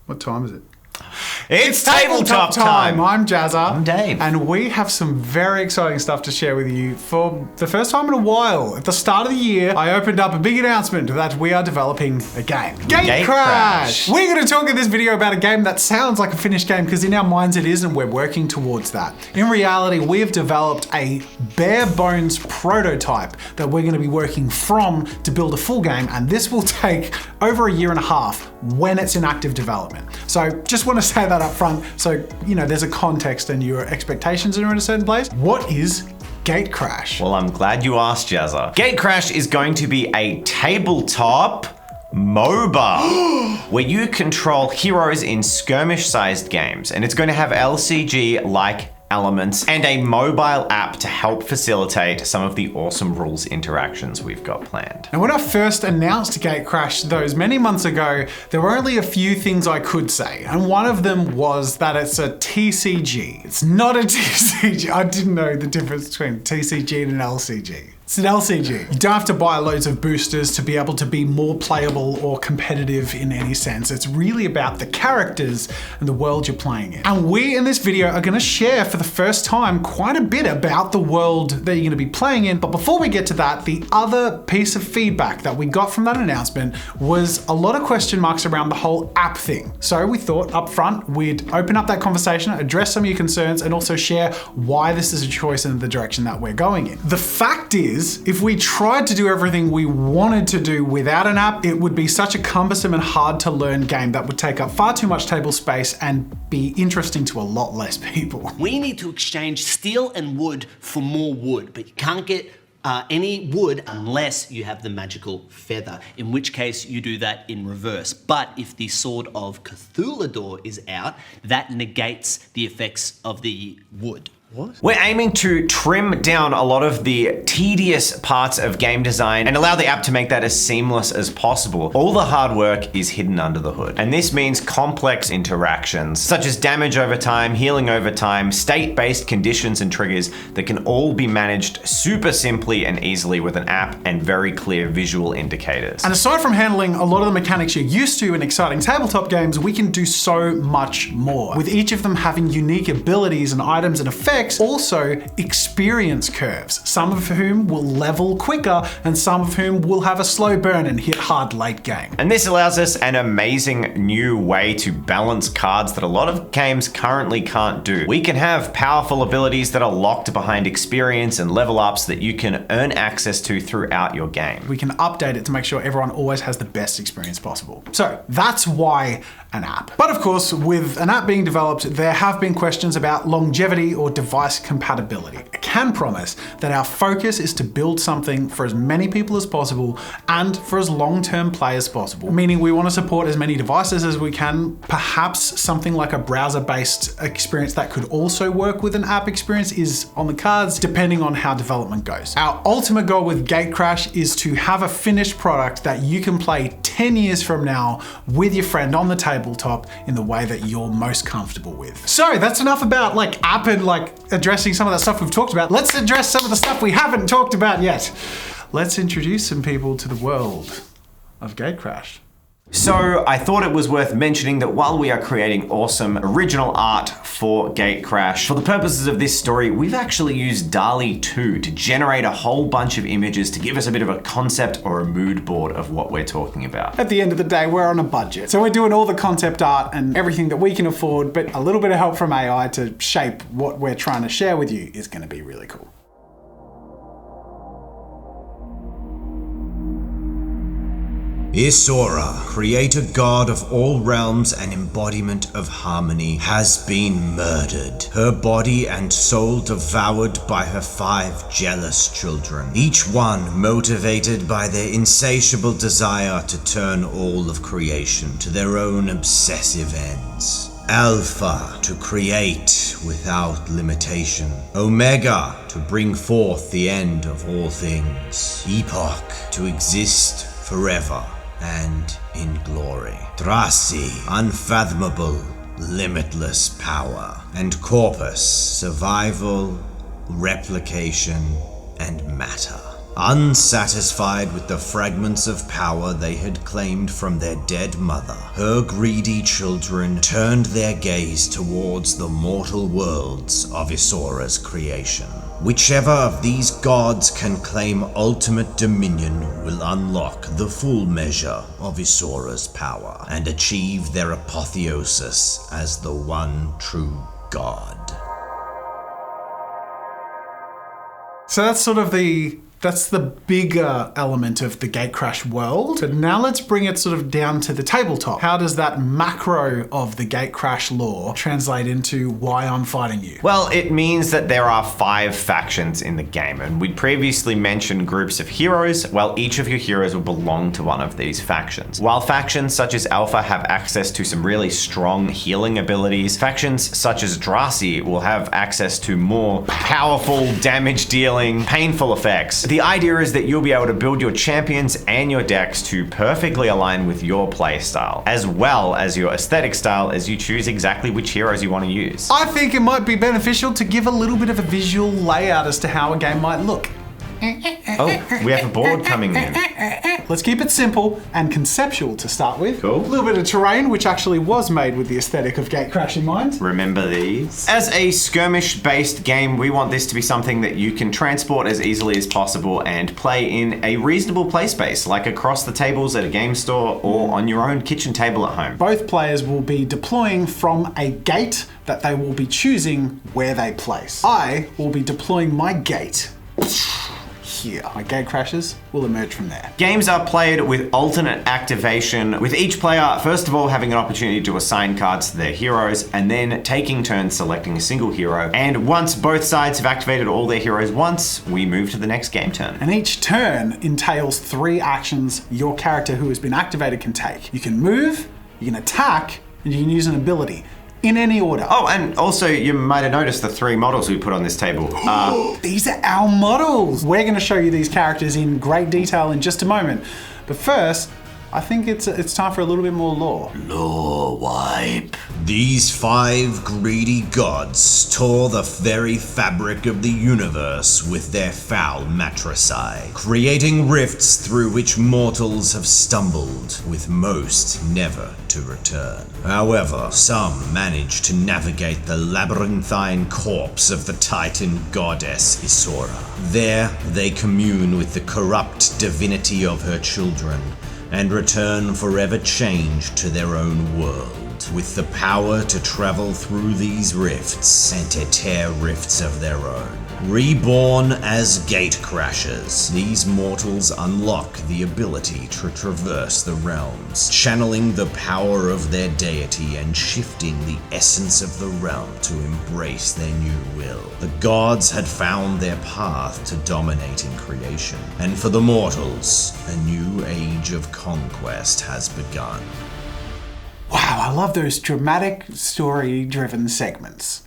What time is it? It's tabletop time! I'm Jazza. I'm Dave. And we have some very exciting stuff to share with you for the first time in a while. At the start of the year, I opened up a big announcement that we are developing a game. GATECRASH! We're going to talk in this video about a game that sounds like a finished game because in our minds it is, and we're working towards that. In reality, we have developed a bare bones prototype that we're going to be working from to build a full game, and this will take over a year and a half when it's in active development. So just want to say that up front so you know there's a context and your expectations are in a certain place. What is GATECRASH? Well, I'm glad you asked, Jazza. GATECRASH is going to be a tabletop MOBA where you control heroes in skirmish-sized games, and it's going to have LCG-like elements and a mobile app to help facilitate some of the awesome rules interactions we've got planned. Now, when I first announced GATECRASH those many months ago, there were only a few things I could say, and one of them was that it's a TCG. It's not a TCG. I didn't know the difference between TCG and an LCG. It's an LCG. You don't have to buy loads of boosters to be able to be more playable or competitive in any sense. It's really about the characters and the world you're playing in. And we in this video are gonna share for the first time quite a bit about the world that you're gonna be playing in. But before we get to that, the other piece of feedback that we got from that announcement was a lot of question marks around the whole app thing. So we thought up front we'd open up that conversation, address some of your concerns, and also share why this is a choice in the direction that we're going in. The fact is, if we tried to do everything we wanted to do without an app, it would be such a cumbersome and hard to learn game that would take up far too much table space and be interesting to a lot less people. We need to exchange steel and wood for more wood, but you can't get any wood unless you have the magical feather, in which case you do that in reverse. But if the Sword of Cthulhu is out, that negates the effects of the wood. What? We're aiming to trim down a lot of the tedious parts of game design and allow the app to make that as seamless as possible. All the hard work is hidden under the hood. And this means complex interactions, such as damage over time, healing over time, state-based conditions and triggers that can all be managed super simply and easily with an app and very clear visual indicators. And aside from handling a lot of the mechanics you're used to in exciting tabletop games, we can do so much more, with each of them having unique abilities and items and effects. Also experience curves, some of whom will level quicker and some of whom will have a slow burn and hit hard late game. And this allows us an amazing new way to balance cards that a lot of games currently can't do. We can have powerful abilities that are locked behind experience and level ups that you can earn access to throughout your game. We can update it to make sure everyone always has the best experience possible. So that's why an app. But of course, with an app being developed, there have been questions about longevity or device compatibility. I can promise that our focus is to build something for as many people as possible and for as long-term play as possible, meaning we want to support as many devices as we can. Perhaps something like a browser-based experience that could also work with an app experience is on the cards, depending on how development goes. Our ultimate goal with GATECRASH is to have a finished product that you can play 10 years from now with your friend on the tabletop in the way that you're most comfortable with. So that's enough about like app and like addressing some of that stuff we've talked about. Let's address some of the stuff we haven't talked about yet. Let's introduce some people to the world of GATECRASH. So I thought it was worth mentioning that while we are creating awesome original art for GATECRASH, for the purposes of this story, we've actually used DALL-E 2 to generate a whole bunch of images to give us a bit of a concept or a mood board of what we're talking about. At the end of the day, we're on a budget. So we're doing all the concept art and everything that we can afford, but a little bit of help from AI to shape what we're trying to share with you is going to be really cool. Isora, creator god of all realms and embodiment of harmony, has been murdered. Her body and soul devoured by her 5 jealous children, each one motivated by their insatiable desire to turn all of creation to their own obsessive ends. Alpha, to create without limitation. Omega, to bring forth the end of all things. Epoch, to exist forever and in glory. Drasi, unfathomable, limitless power. And Corpus, survival, replication, and matter. Unsatisfied with the fragments of power they had claimed from their dead mother, her greedy children turned their gaze towards the mortal worlds of Isora's creation. Whichever of these gods can claim ultimate dominion will unlock the full measure of Isora's power and achieve their apotheosis as the one true god. So that's sort of that's the bigger element of the Gatecrash world. But now let's bring it sort of down to the tabletop. How does that macro of the Gatecrash lore translate into why I'm fighting you? Well, it means that there are 5 factions in the game, and we'd previously mentioned groups of heroes. Well, each of your heroes will belong to one of these factions. While factions such as Alpha have access to some really strong healing abilities, factions such as Drasi will have access to more powerful damage dealing, painful effects. The idea is that you'll be able to build your champions and your decks to perfectly align with your playstyle, as well as your aesthetic style as you choose exactly which heroes you want to use. I think it might be beneficial to give a little bit of a visual layout as to how a game might look. Oh, we have a board coming in. Let's keep it simple and conceptual to start with. Cool. A little bit of terrain, which actually was made with the aesthetic of Gatecrash in mind. Remember these? As a skirmish-based game, we want this to be something that you can transport as easily as possible and play in a reasonable play space, like across the tables at a game store or on your own kitchen table at home. Both players will be deploying from a gate that they will be choosing where they place. I will be deploying my gate here. My Gatecrashes will emerge from there. Games are played with alternate activation, with each player first of all having an opportunity to assign cards to their heroes and then taking turns selecting a single hero. And once both sides have activated all their heroes once, we move to the next game turn. And each turn entails 3 actions your character who has been activated can take. You can move, you can attack, and you can use an ability. In any order. Oh, and also you might have noticed the 3 models we put on this table. These are our models. We're going to show you these characters in great detail in just a moment. But first, I think it's time for a little bit more lore. Lore wipe. These 5 greedy gods tore the very fabric of the universe with their foul matricide, creating rifts through which mortals have stumbled, with most never to return. However, some manage to navigate the labyrinthine corpse of the Titan goddess Isora. There, they commune with the corrupt divinity of her children, and return forever changed to their own world, with the power to travel through these rifts and to tear rifts of their own. Reborn as Gatecrashers, these mortals unlock the ability to traverse the realms, channeling the power of their deity and shifting the essence of the realm to embrace their new will. The gods had found their path to dominating creation, and for the mortals, a new age of conquest has begun. Wow, I love those dramatic, story-driven segments.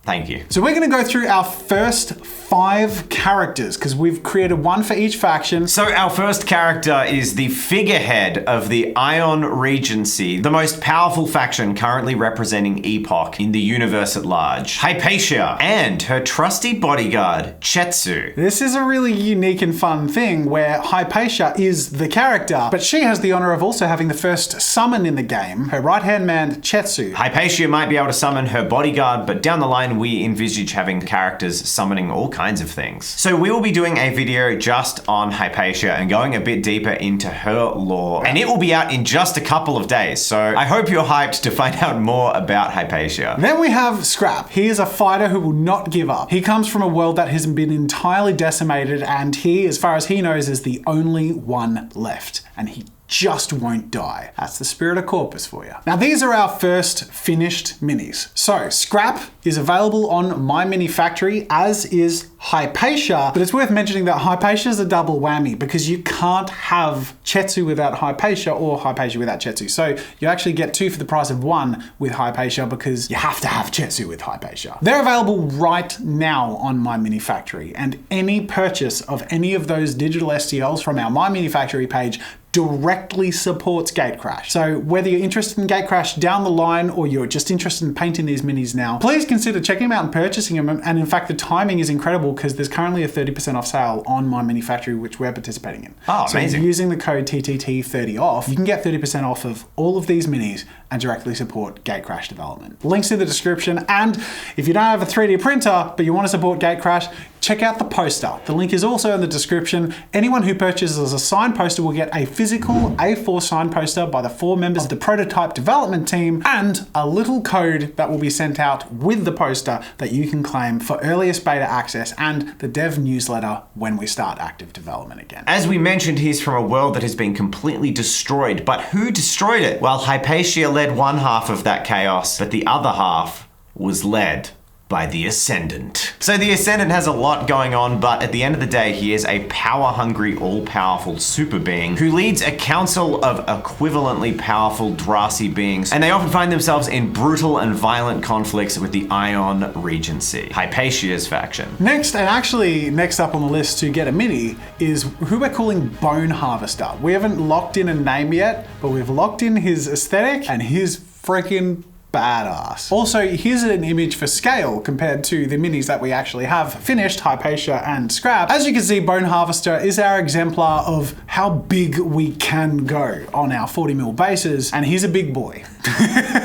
Thank you. So we're going to go through our first 5 characters because we've created one for each faction. So our first character is the figurehead of the Ion Regency, the most powerful faction currently representing Epoch in the universe at large. Hypatia and her trusty bodyguard, Chetsu. This is a really unique and fun thing where Hypatia is the character, but she has the honor of also having the first summon in the game, her right-hand man, Chetsu. Hypatia might be able to summon her bodyguard, but down the line we envisage having characters summoning all kinds of things. So we will be doing a video just on Hypatia and going a bit deeper into her lore, and it will be out in just a couple of days. So I hope you're hyped to find out more about Hypatia. Then we have Scrap. He is a fighter who will not give up. He comes from a world that has been entirely decimated, and he, as far as he knows, is the only one left. And he just won't die. That's the spirit of Corpus for you. Now these are our first finished minis. So Scrap is available on My Mini Factory, as is Hypatia, but it's worth mentioning that Hypatia is a double whammy because you can't have Chetsu without Hypatia or Hypatia without Chetsu. So you actually get 2 for the price of 1 with Hypatia because you have to have Chetsu with Hypatia. They're available right now on My Mini Factory, and any purchase of any of those digital STLs from our My Mini Factory page directly supports GATECRASH. So whether you're interested in GATECRASH down the line or you're just interested in painting these minis now, please consider checking them out and purchasing them. And in fact, the timing is incredible because there's currently a 30% off sale on My Mini Factory, which we're participating in. Oh, so amazing. using the code TTT30OFF, you can get 30% off of all of these minis and directly support GATECRASH development. Links in the description. And if you don't have a 3D printer, but you want to support GATECRASH, check out the poster. The link is also in the description. Anyone who purchases a signed poster will get a physical A4 signed poster by the 4 members of the prototype development team and a little code that will be sent out with the poster that you can claim for earliest beta access and the dev newsletter when we start active development again. As we mentioned, he's from a world that has been completely destroyed, but who destroyed it? Well, Hypatia led one half of that chaos, but the other half was led by the Ascendant. So the Ascendant has a lot going on, but at the end of the day, he is a power-hungry, all-powerful super being who leads a council of equivalently powerful Drasi beings, and they often find themselves in brutal and violent conflicts with the Ion Regency, Hypatia's faction. Next, and actually next up on the list to get a mini, is who we're calling Bone Harvester. We haven't locked in a name yet, but we've locked in his aesthetic and his freaking badass. Also, here's an image for scale compared to the minis that we actually have finished, Hypatia and Scrap. As you can see, Bone Harvester is our exemplar of how big we can go on our 40mm bases, and he's a big boy.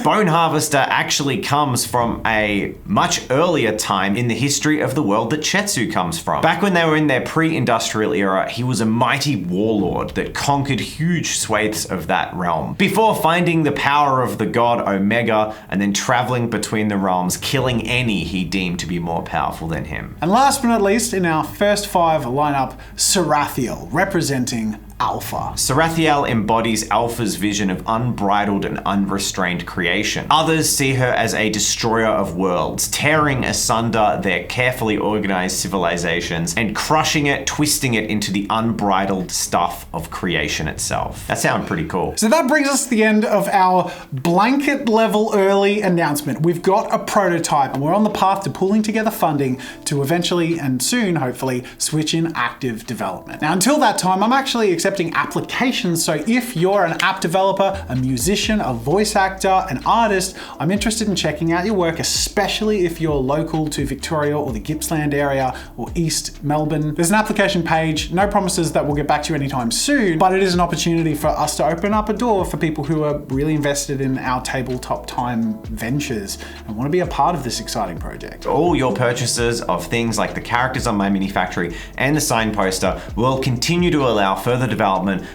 Bone Harvester actually comes from a much earlier time in the history of the world that Chetsu comes from. Back when they were in their pre-industrial era, he was a mighty warlord that conquered huge swathes of that realm, before finding the power of the god Omega and then traveling between the realms, killing any he deemed to be more powerful than him. And last but not least, in our first 5 lineup, Sarathiel, representing Alpha. Sarathiel embodies Alpha's vision of unbridled and unrestrained creation. Others see her as a destroyer of worlds, tearing asunder their carefully organized civilizations and crushing it, twisting it into the unbridled stuff of creation itself. That sounds pretty cool. So that brings us to the end of our blanket level early announcement. We've got a prototype and we're on the path to pulling together funding to eventually and soon, hopefully, switch in active development. Now, until that time, I'm actually accepting applications. So if you're an app developer, a musician, a voice actor, an artist, I'm interested in checking out your work, especially if you're local to Victoria or the Gippsland area or East Melbourne. There's an application page, no promises that we'll get back to you anytime soon, but it is an opportunity for us to open up a door for people who are really invested in our tabletop time ventures and want to be a part of this exciting project. All your purchases of things like the characters on My Mini Factory and the signed poster will continue to allow further development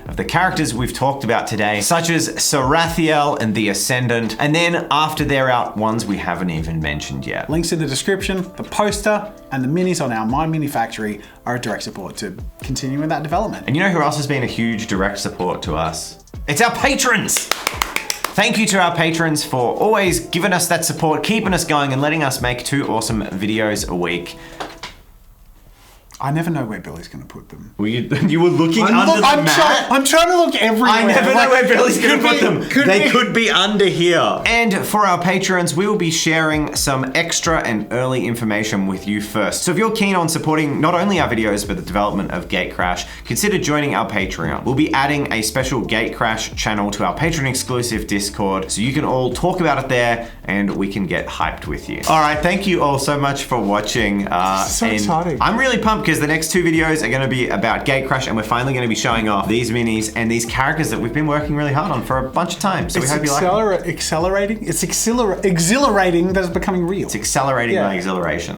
of the characters we've talked about today, such as Sarathiel and the Ascendant, and then after they're out, ones we haven't even mentioned yet. Links in the description. The poster and the minis on our My Mini Factory are a direct support to continue with that development. And you know who else has been a huge direct support to us? It's our patrons! Thank you to our patrons for always giving us that support, keeping us going, and letting us make 2 awesome videos a week. I never know where Billy's going to put them. You were looking under the mat? I'm trying to look everywhere. I never know where Billy's going to put them. They could could be under here. And for our patrons, we will be sharing some extra and early information with you first. So if you're keen on supporting not only our videos, but the development of GATECRASH, consider joining our Patreon. We'll be adding a special GATECRASH channel to our Patreon exclusive Discord, so you can all talk about it there and we can get hyped with you. All right, thank you all so much for watching. So exciting. I'm really pumped because the next 2 videos are going to be about GATECRASH, and we're finally going to be showing off these minis and these characters that we've been working really hard on for a bunch of time. So we hope you like them. Exhilarating. It's exhilarating that it's becoming real. It's accelerating my exhilaration.